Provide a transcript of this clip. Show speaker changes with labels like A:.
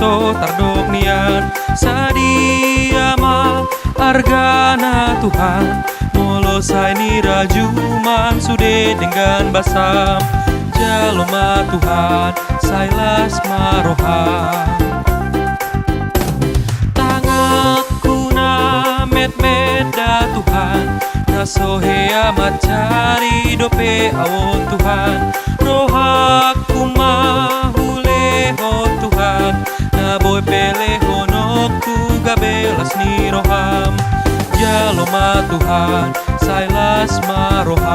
A: so tardok nian sadiama argana Tuhan molosai ni rajuman sude dengan basam jaloma Tuhan sailas marohan tangaku na med-meda Tuhan nasohe amat cari dope awon Tuhan rohaku mahule ho Tuhan naboy pele honokku gabelas ni roham jaloma Tuhan sailas maroham